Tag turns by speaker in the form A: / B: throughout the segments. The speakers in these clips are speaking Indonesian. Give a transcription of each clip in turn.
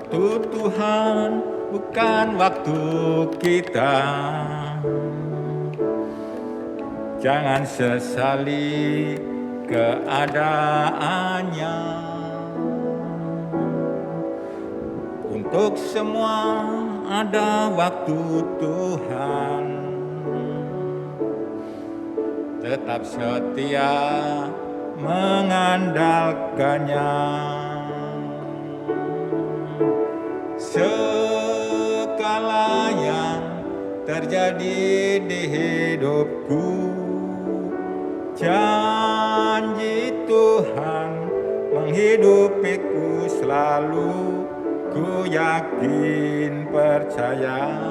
A: Waktu Tuhan bukan waktu kita. Jangan sesali keadaannya. Untuk semua ada waktu Tuhan. Tetap setia mengandalkannya. Segala yang terjadi di hidupku, janji Tuhan menghidupiku selalu. Ku yakin percaya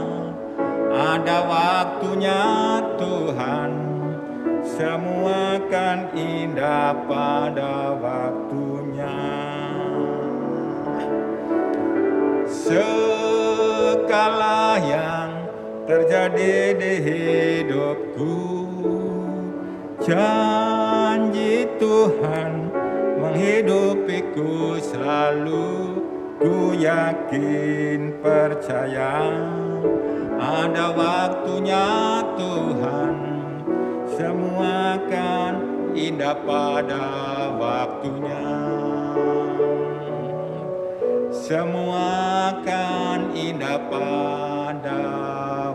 A: ada waktunya Tuhan. Semua kan indah pada waktunya. Segala yang terjadi di hidupku, janji Tuhan menghidupiku selalu. Ku yakin percaya ada waktunya Tuhan. Semua kan indah pada waktunya. Semua kan indah pada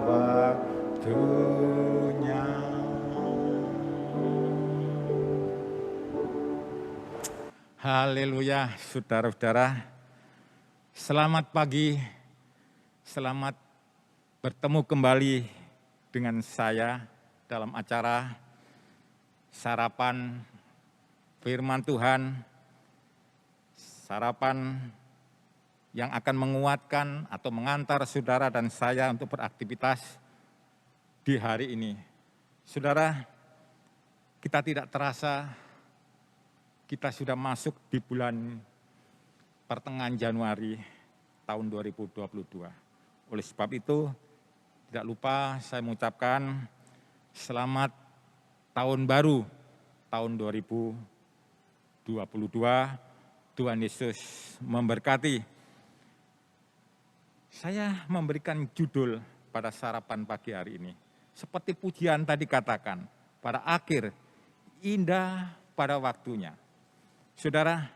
A: waktunya. Haleluya, saudara-saudara. Selamat pagi, selamat bertemu kembali dengan saya dalam acara Sarapan Firman Tuhan. Sarapan yang akan menguatkan atau mengantar saudara dan saya untuk beraktivitas di hari ini. Saudara, kita tidak terasa kita sudah masuk di bulan pertengahan Januari tahun 2022. Oleh sebab itu, tidak lupa saya mengucapkan selamat tahun baru tahun 2022. Tuhan Yesus memberkati. Saya memberikan judul pada sarapan pagi hari ini. Seperti pujian tadi katakan, pada akhir indah pada waktunya. Saudara,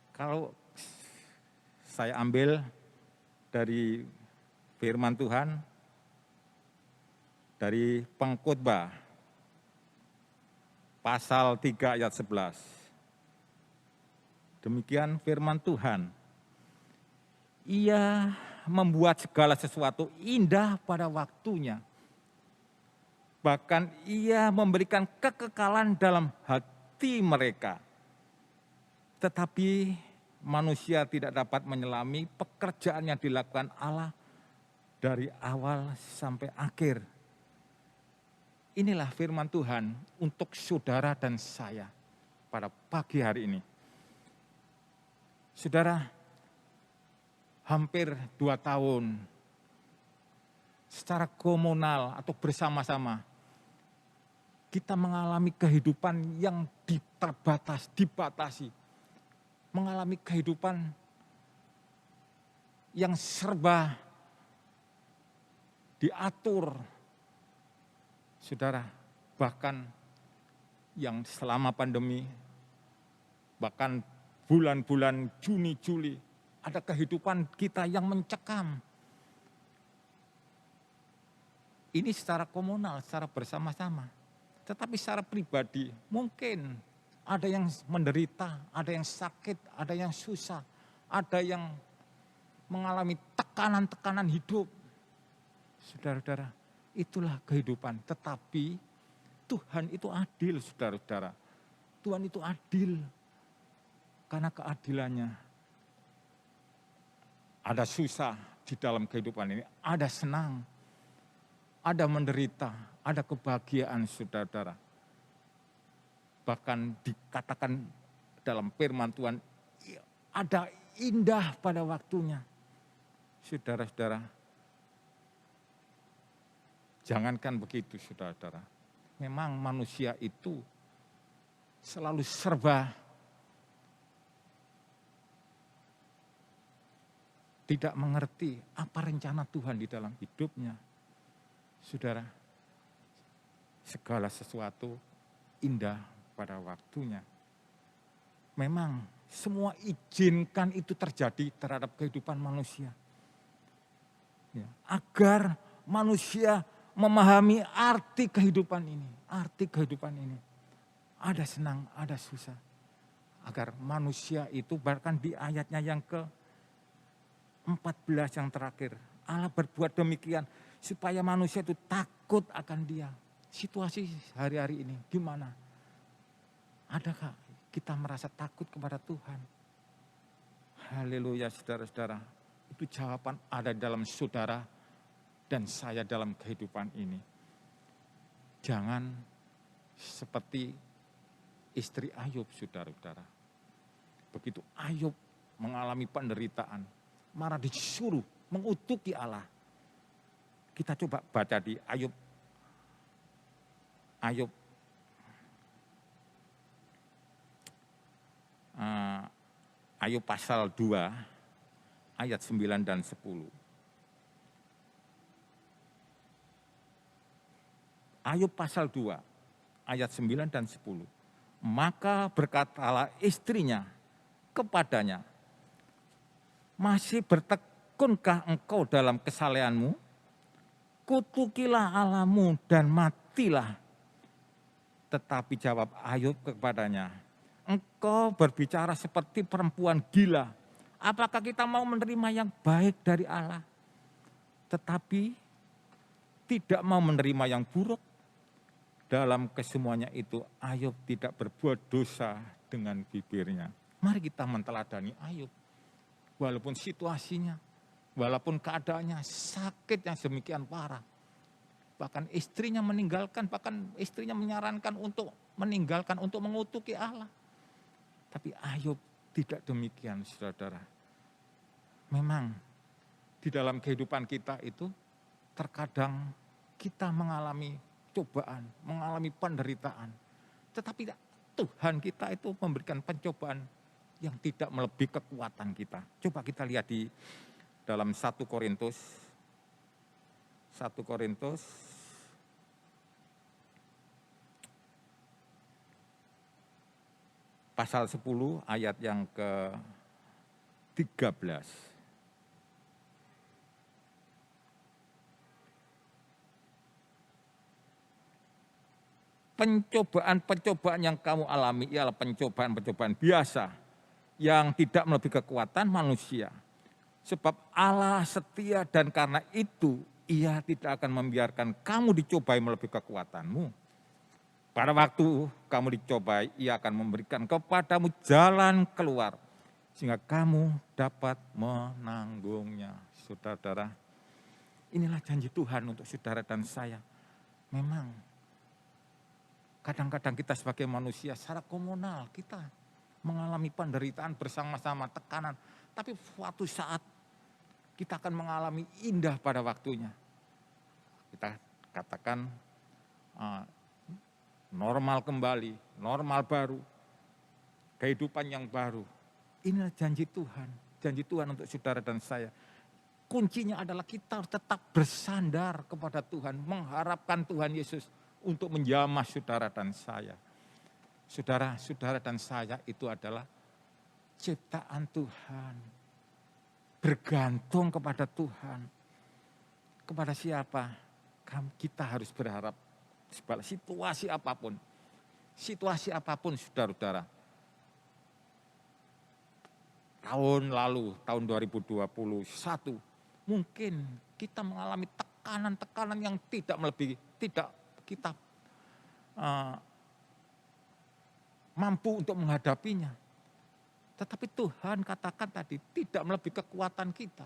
A: kalau saya ambil dari firman Tuhan, dari Pengkhotbah, pasal 3 ayat 11. Demikian firman Tuhan. Ia membuat segala sesuatu indah pada waktunya. Bahkan ia memberikan kekekalan dalam hati mereka. Tetapi manusia tidak dapat menyelami pekerjaan yang dilakukan Allah dari awal sampai akhir. Inilah firman Tuhan untuk saudara dan saya pada pagi hari ini. Saudara, hampir 2 tahun secara komunal atau bersama-sama kita mengalami kehidupan yang dibatasi. Mengalami kehidupan yang serba diatur. Saudara, bahkan yang selama pandemi, bahkan bulan-bulan Juni, Juli, ada kehidupan kita yang mencekam. Ini secara komunal, secara bersama-sama. Tetapi secara pribadi, mungkin ada yang menderita, ada yang sakit, ada yang susah, ada yang mengalami tekanan-tekanan hidup. Saudara-saudara, itulah kehidupan. Tetapi Tuhan itu adil, saudara-saudara. Tuhan itu adil. Karena keadilannya. Ada susah di dalam kehidupan ini, ada senang, ada menderita, ada kebahagiaan, saudara-saudara. Bahkan dikatakan dalam firman Tuhan, ada indah pada waktunya. Saudara-saudara, jangankan begitu, saudara-saudara. Memang manusia itu selalu serba tidak mengerti apa rencana Tuhan di dalam hidupnya. Saudara, segala sesuatu indah pada waktunya. Memang semua izinkan itu terjadi terhadap kehidupan manusia. Ya, agar manusia memahami arti kehidupan ini. Arti kehidupan ini. Ada senang, ada susah. Agar manusia itu bahkan di ayatnya yang ke-14 yang terakhir. Allah berbuat demikian supaya manusia itu takut akan Dia. Situasi hari-hari ini gimana? Adakah kita merasa takut kepada Tuhan? Haleluya saudara-saudara. Itu jawaban ada dalam saudara dan saya dalam kehidupan ini. Jangan seperti istri Ayub saudara-saudara. Begitu Ayub mengalami penderitaan, marah disuruh mengutuki Allah. Kita coba baca di Ayub pasal 2 ayat 9 dan 10. Ayub pasal 2 ayat 9 dan 10. Maka berkatalah istrinya kepadanya, masih bertekunkah engkau dalam kesalehanmu? Kutukilah Allahmu dan matilah. Tetapi jawab Ayub kepadanya, engkau berbicara seperti perempuan gila. Apakah kita mau menerima yang baik dari Allah, tetapi tidak mau menerima yang buruk? Dalam kesemuanya itu Ayub tidak berbuat dosa dengan bibirnya. Mari kita menteladani Ayub. Walaupun situasinya, walaupun keadaannya sakit yang demikian parah. Bahkan istrinya meninggalkan, bahkan istrinya menyarankan untuk meninggalkan, untuk mengutuki Allah. Tapi Ayub tidak demikian, saudara. Memang di dalam kehidupan kita itu terkadang kita mengalami cobaan, mengalami penderitaan. Tetapi Tuhan kita itu memberikan pencobaan yang tidak melebihi kekuatan kita. Coba kita lihat di dalam 1 Korintus pasal 10 ayat yang ke-13. Pencobaan-pencobaan yang kamu alami ialah pencobaan-pencobaan biasa yang tidak melebihi kekuatan manusia. Sebab Allah setia dan karena itu Ia tidak akan membiarkan kamu dicobai melebihi kekuatanmu. Pada waktu kamu dicobai, Ia akan memberikan kepadamu jalan keluar, sehingga kamu dapat menanggungnya. Saudara-saudara, inilah janji Tuhan untuk saudara dan saya. Memang, kadang-kadang kita sebagai manusia secara komunal, kita mengalami penderitaan bersama-sama, tekanan. Tapi suatu saat, kita akan mengalami indah pada waktunya. Kita katakan, normal kembali, normal baru, kehidupan yang baru. Inilah janji Tuhan untuk saudara dan saya. Kuncinya adalah kita harus tetap bersandar kepada Tuhan, mengharapkan Tuhan Yesus untuk menjamah saudara dan saya. Saudara dan saya itu adalah ciptaan Tuhan, bergantung kepada Tuhan. Kepada siapa? Kita harus berharap. Situasi apapun, saudara-saudara. Tahun lalu, tahun 2021, mungkin kita mengalami tekanan-tekanan yang tidak kita mampu untuk menghadapinya. Tetapi Tuhan katakan tadi, tidak melebihi kekuatan kita.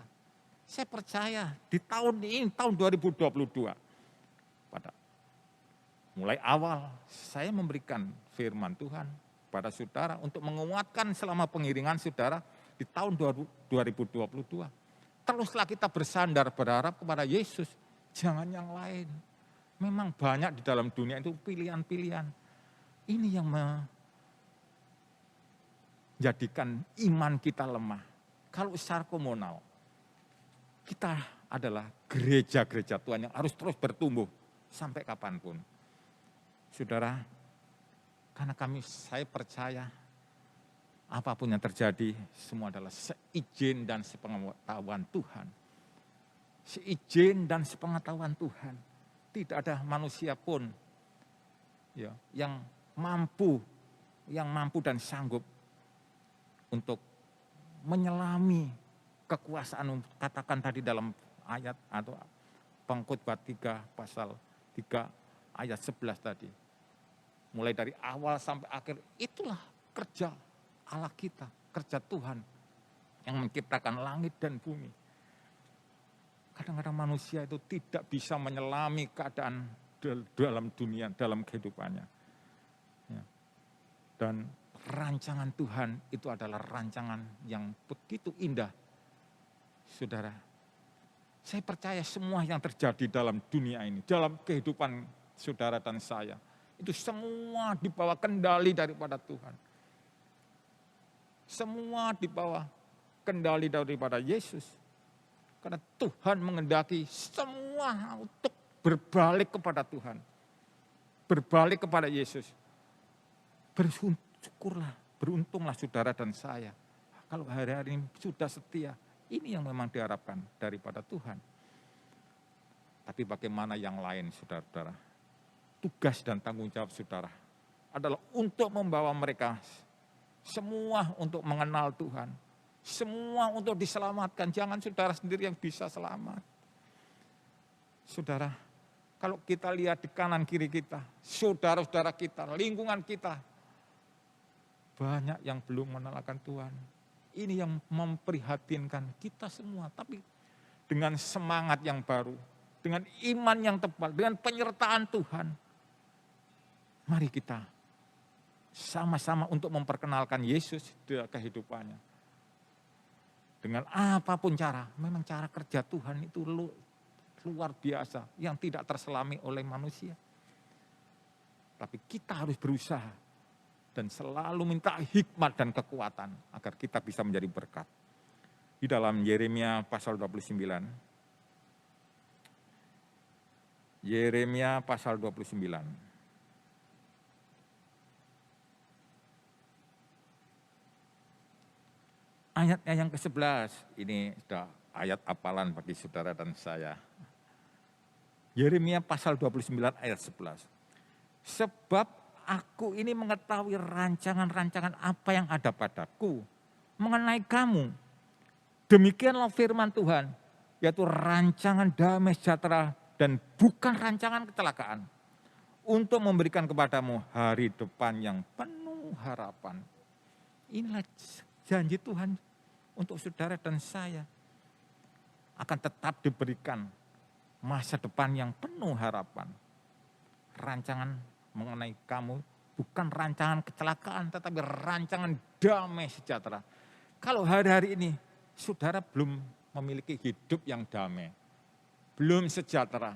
A: Saya percaya di tahun ini, tahun 2022, mulai awal saya memberikan firman Tuhan pada saudara untuk menguatkan selama pengiringan saudara di tahun 2022. Teruslah kita bersandar berharap kepada Yesus, jangan yang lain. Memang banyak di dalam dunia itu pilihan-pilihan. Ini yang menjadikan iman kita lemah. Kalau secara komunal, kita adalah gereja-gereja Tuhan yang harus terus bertumbuh sampai kapanpun. Saudara, karena saya percaya apapun yang terjadi, semua adalah seizin dan sepengetahuan Tuhan. Seizin dan sepengetahuan Tuhan. Tidak ada manusia pun ya, yang mampu dan sanggup untuk menyelami kekuasaan, katakan tadi dalam ayat atau Pengkhotbah 3 pasal 3 ayat 11 tadi. Mulai dari awal sampai akhir, itulah kerja Allah kita, kerja Tuhan yang menciptakan langit dan bumi. Kadang-kadang manusia itu tidak bisa menyelami keadaan dalam dunia, dalam kehidupannya. Ya. Dan rancangan Tuhan itu adalah rancangan yang begitu indah. Saudara, saya percaya semua yang terjadi dalam dunia ini, dalam kehidupan saudara dan saya, itu semua di bawah kendali daripada Tuhan. Semua di bawah kendali daripada Yesus. Karena Tuhan mengendaki semua untuk berbalik kepada Tuhan. Berbalik kepada Yesus. Bersyukurlah, beruntunglah saudara dan saya. Kalau hari-hari ini sudah setia, ini yang memang diharapkan daripada Tuhan. Tapi bagaimana yang lain, saudara-saudara? Tugas dan tanggung jawab saudara adalah untuk membawa mereka semua untuk mengenal Tuhan. Semua untuk diselamatkan. Jangan saudara sendiri yang bisa selamat. Saudara, kalau kita lihat di kanan kiri kita, saudara-saudara kita, lingkungan kita, banyak yang belum mengenalkan Tuhan. Ini yang memprihatinkan kita semua. Tapi dengan semangat yang baru, dengan iman yang tebal, dengan penyertaan Tuhan, mari kita sama-sama untuk memperkenalkan Yesus di kehidupannya. Dengan apapun cara, memang cara kerja Tuhan itu luar biasa, yang tidak terselami oleh manusia. Tapi kita harus berusaha dan selalu minta hikmat dan kekuatan agar kita bisa menjadi berkat. Di dalam Yeremia pasal 29, Yeremia pasal 29. Ayatnya yang ke-11, ini sudah ayat hafalan bagi saudara dan saya. Yeremia pasal 29 ayat 11. Sebab aku ini mengetahui rancangan-rancangan apa yang ada padaku mengenai kamu. Demikianlah firman Tuhan, yaitu rancangan damai sejahtera dan bukan rancangan kecelakaan. Untuk memberikan kepadamu hari depan yang penuh harapan. Inilah janji Tuhan untuk saudara dan saya. Akan tetap diberikan masa depan yang penuh harapan. Rancangan mengenai kamu bukan rancangan kecelakaan, tetapi rancangan damai sejahtera. Kalau hari-hari ini saudara belum memiliki hidup yang damai, belum sejahtera,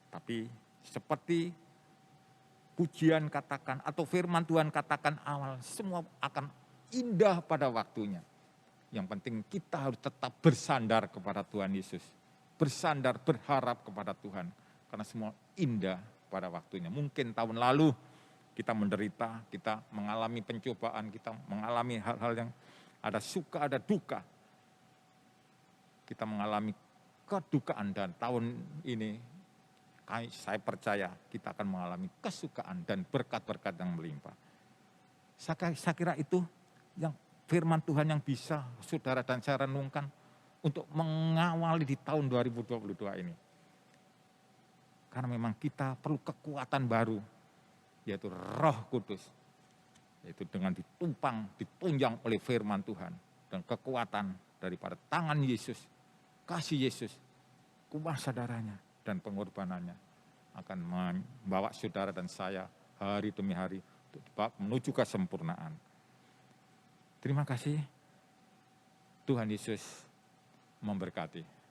A: tapi seperti pujian katakan atau firman Tuhan katakan awal, semua akan indah pada waktunya. Yang penting kita harus tetap bersandar kepada Tuhan Yesus. Bersandar, berharap kepada Tuhan. Karena semua indah pada waktunya. Mungkin tahun lalu kita menderita, kita mengalami pencobaan, kita mengalami hal-hal yang ada suka, ada duka. Kita mengalami kedukaan dan tahun ini saya percaya kita akan mengalami kesukaan dan berkat-berkat yang melimpah. Saya kira itu yang firman Tuhan yang bisa saudara dan saya renungkan untuk mengawali di tahun 2022 ini. Karena memang kita perlu kekuatan baru, yaitu Roh Kudus. Yaitu dengan ditunjang oleh firman Tuhan. Dan kekuatan daripada tangan Yesus, kasih Yesus, kuasa darahnya dan pengorbanannya akan membawa saudara dan saya hari demi hari menuju kesempurnaan. Terima kasih. Tuhan Yesus memberkati.